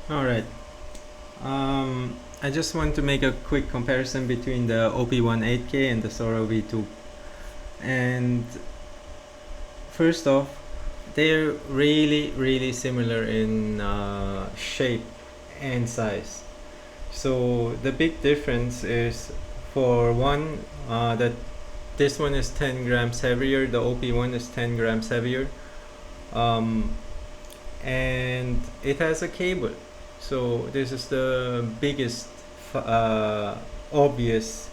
Alright, I just want to make a quick comparison between the OP1 8K and the Sora V2. And first off, they're really similar in shape and size. So the big difference is, for one, that this one is 10 grams heavier, the OP1 is 10 grams heavier, um, and it has a cable. So this is the biggest obvious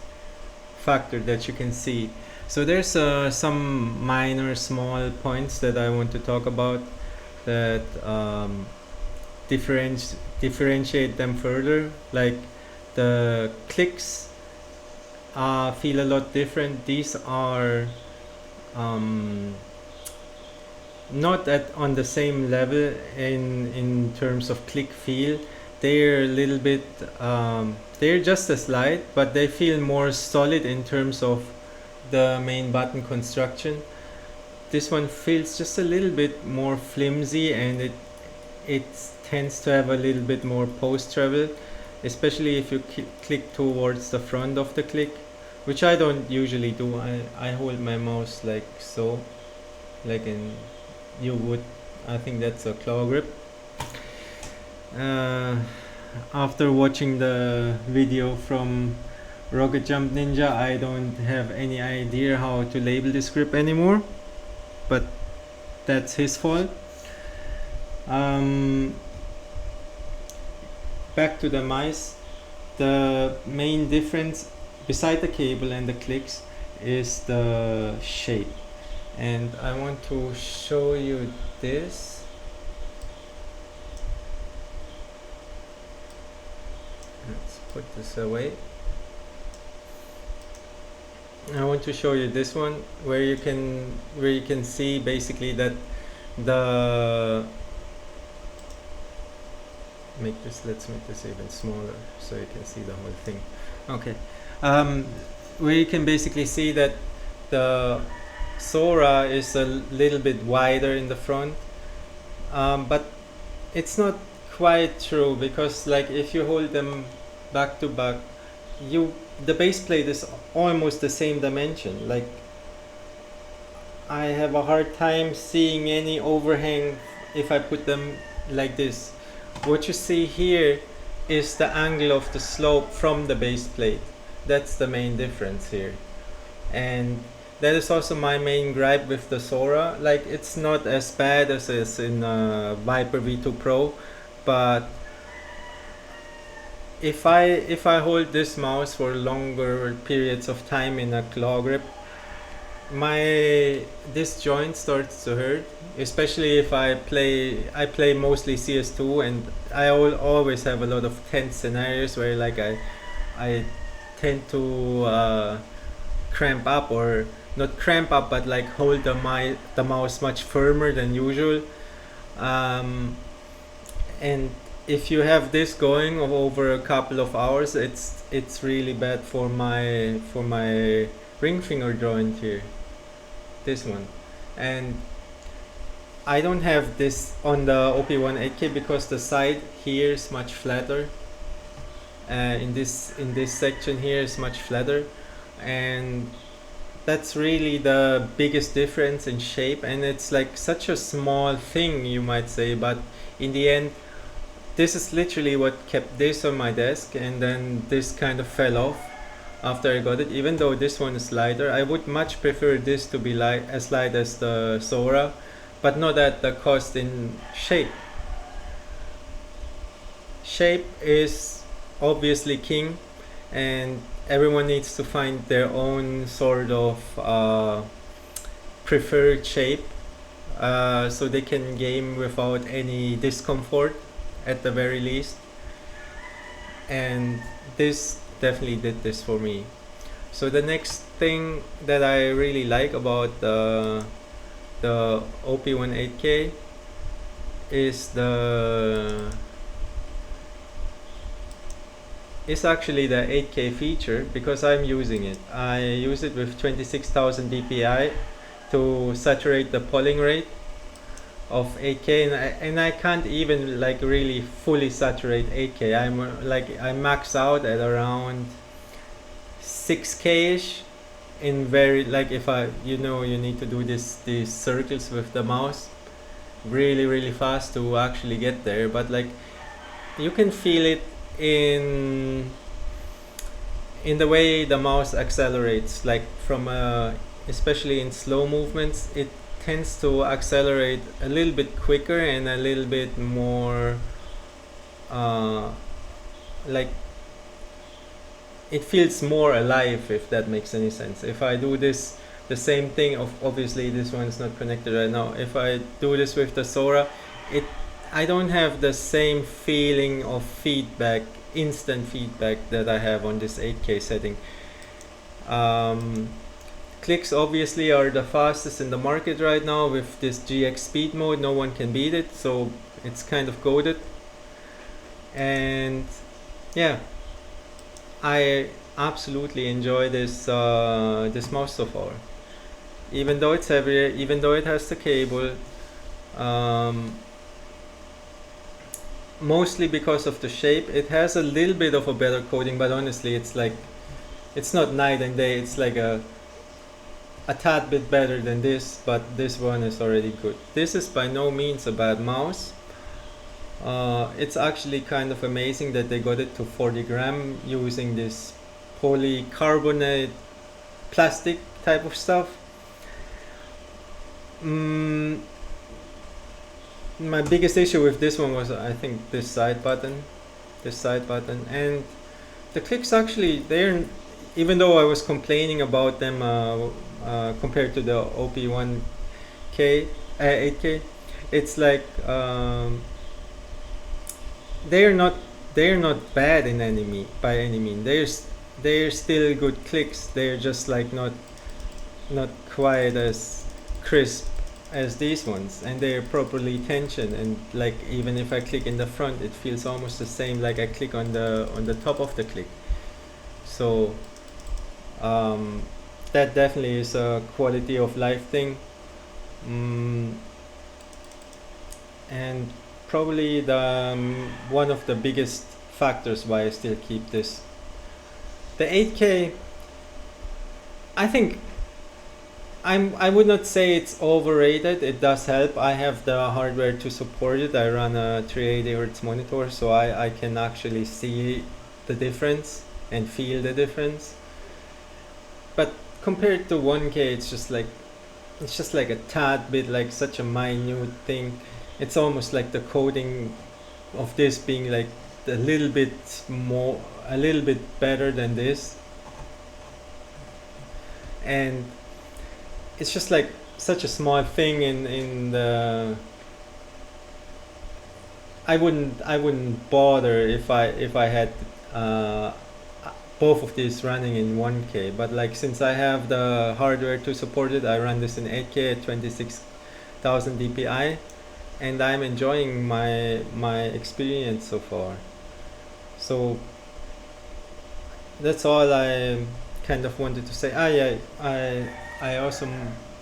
factor that you can see. So there's some minor small points that I want to talk about that differentiate them further. Like the clicks feel a lot different. These are not on the same level in terms of click feel. They're a little bit they're just as light, but they feel more solid in terms of the main button construction. This one feels just a little bit more flimsy, and it tends to have a little bit more post travel, especially if you click towards the front of the click, which I don't usually do. I hold my mouse like so, like you would. I think that's a claw grip. After watching the video from Rocket Jump Ninja, I don't have any idea how to label this grip anymore, but that's his fault. Back to the mice. The main difference beside the cable and the clicks is the shape, and I want to show you this. Let's put this away. I want to show you this one where you can see basically that the let's make this even smaller so you can see the whole thing. Okay, where you can basically see that the Sora is a little bit wider in the front, but it's not quite true, because like if you hold them back to back, the base plate is almost the same dimension. Like, I have a hard time seeing any overhang if I put them like this. What you see here is the angle of the slope from the base plate. That's the main difference here. And that is also my main gripe with the Sora. Like, it's not as bad as is in Viper V2 Pro, but if I hold this mouse for longer periods of time in a claw grip, this joint starts to hurt, especially if I play mostly CS2, and I always have a lot of tense scenarios where like I tend to cramp up, or not cramp up, but like hold the mouse much firmer than usual, and if you have this going over a couple of hours, it's really bad for my ring finger joint here, this one. And I don't have this on the OP1 8K because the side here is much flatter. In this section here is much flatter, and that's really the biggest difference in shape. And it's like such a small thing, you might say, but in the end, this is literally what kept this on my desk, and then this kind of fell off after I got it. Even though this one is lighter, I would much prefer this to be as light as the Sora, but not at the cost in shape. Shape is obviously king, and everyone needs to find their own sort of preferred shape, so they can game without any discomfort at the very least. And this definitely did this for me. So the next thing that I really like about the OP1 8K is actually the 8K feature, because I'm using it. I use it with 26,000 dpi to saturate the polling rate. of 8K, and I can't even like really fully saturate 8K. I'm like I max out at around 6K ish in very like if I you need to do these circles with the mouse really fast to actually get there, but like you can feel it in the way the mouse accelerates, like from especially in slow movements, it tends to accelerate a little bit quicker and a little bit more uh, like it feels more alive, if that makes any sense. If I do this the same thing of obviously this one's not connected right now, if I do this with the Sora, it I don't have the same feeling of feedback, instant feedback that I have on this 8K setting. Clicks obviously are the fastest in the market right now with this GX speed mode. No one can beat it, so it's kind of goated. And yeah, I absolutely enjoy this this mouse so far. Even though it's heavier, even though it has the cable, mostly because of the shape, it has a little bit of a better coating, but honestly, it's like it's not night and day. It's like a tad bit better than this, but this one is already good. This is by no means a bad mouse. It's actually kind of amazing that they got it to 40 gram using this polycarbonate plastic type of stuff. My biggest issue with this one was I think this side button, and the clicks actually even though I was complaining about them compared to the OP1 8K, it's like they're not bad by any means. They're still good clicks. They're just like not quite as crisp as these ones, and they're properly tensioned, and like even if I click in the front, it feels almost the same like I click on the top of the click. So that definitely is a quality of life thing. And probably the one of the biggest factors why I still keep this. The 8K, I think I would not say it's overrated. It does help. I have the hardware to support it. I run a 380 Hz monitor, so I can actually see the difference and feel the difference. But compared to 1K, it's just like a tad bit, like such a minute thing. It's almost like the coding of this being like a little bit better than this, and it's just like such a small thing in the I wouldn't bother if I had both of these running in 1K, but like since I have the hardware to support it, I run this in 8K at 26,000 dpi, and I'm enjoying my experience so far. So that's all I kind of wanted to say. I also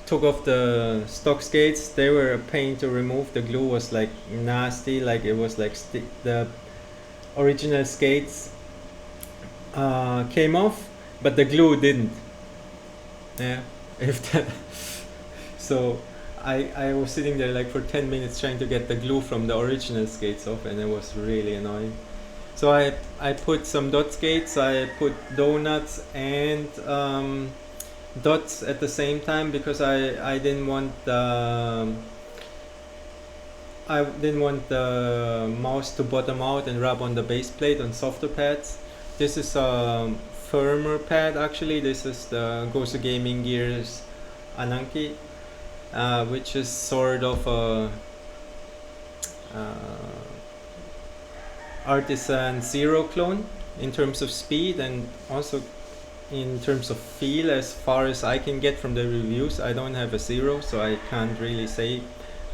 took off the stock skates. They were a pain to remove. The glue was like nasty, like it was like the original skates came off, but the glue didn't. Yeah, if that. So I was sitting there like for 10 minutes trying to get the glue from the original skates off, and it was really annoying. So I put some dot skates, I put donuts and dots at the same time because I didn't want the mouse to bottom out and rub on the base plate on softer pads. This is a firmer pad actually. This is the Gosu Gaming Gear's Ananki, which is sort of a Artisan Zero clone in terms of speed and also in terms of feel. As far as I can get from the reviews, I don't have a Zero, so I can't really say,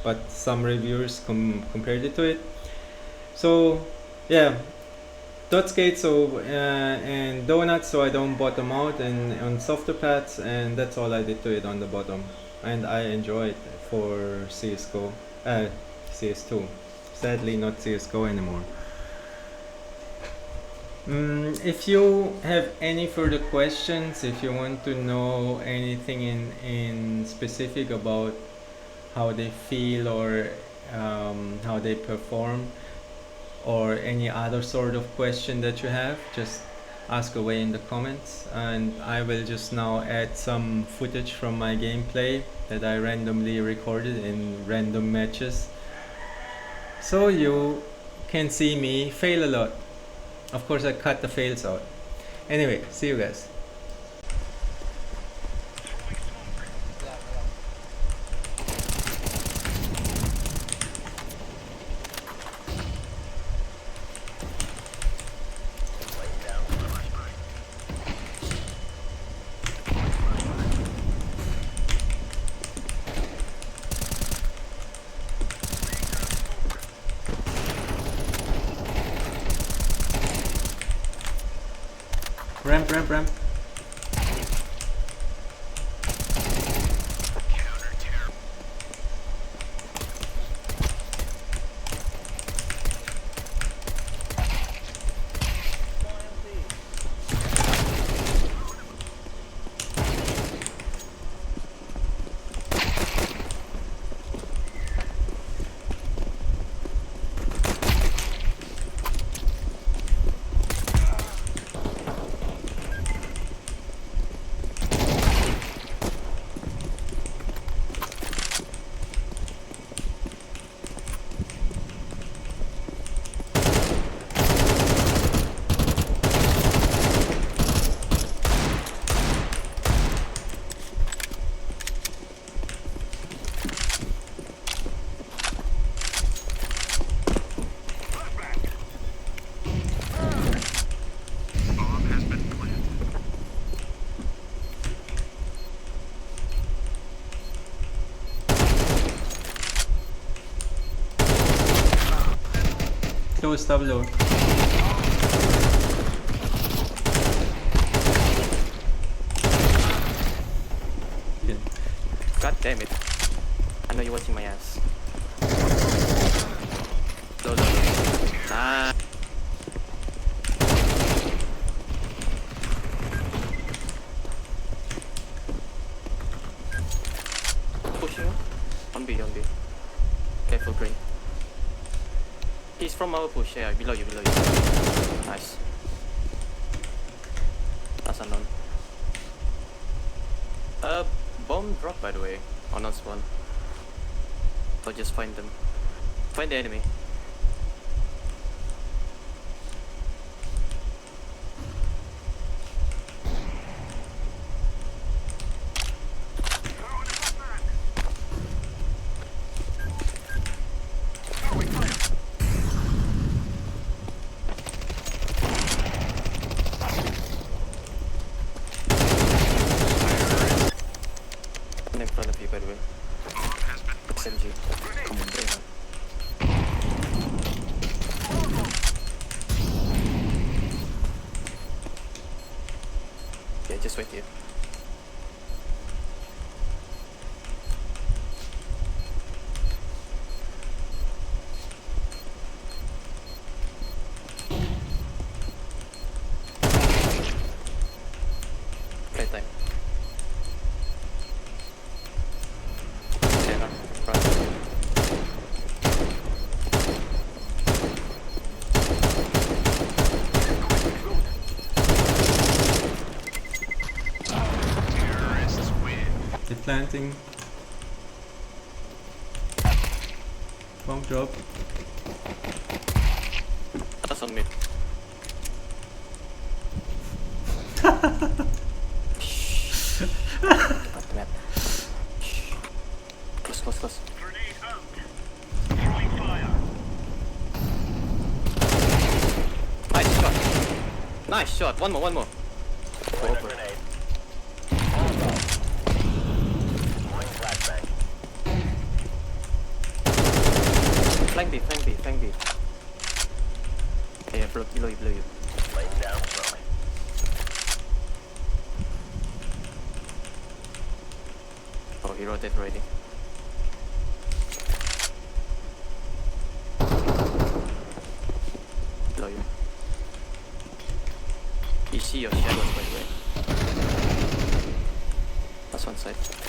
but some reviewers compared it to it. So yeah, dot skate and donuts so I don't bottom out, and on softer pads, and that's all I did to it on the bottom, and I enjoy it for CSGO. CS2. Sadly, not CSGO anymore. If you have any further questions, if you want to know anything in specific about how they feel or how they perform, or any other sort of question that you have, just ask away in the comments, and I will just now add some footage from my gameplay that I randomly recorded in random matches, so you can see me fail a lot. Of course, I cut the fails out. Anyway, see you guys. Ramp, ramp, ramp. Close tableau. Yeah. God damn it. I know you're watching my ass. Low, low, low. Ah. Pushing him. On B, on B. Careful, green. He's from our push, yeah, below you, below you. Nice. That's unknown. Bomb drop by the way, on us one. So just find them. Find the enemy. In front of you, by the way. SMG. Come on, bring on. Yeah, just wait here. Playtime. They're planting. Bomb drop. That's on me. Close, close, close. Nice shot. Nice shot. One more, one more. Over. Flank B, flank B, flank B. Yeah, below you, below you. Oh, he rotated already. he see your shadows by the way. That's one side.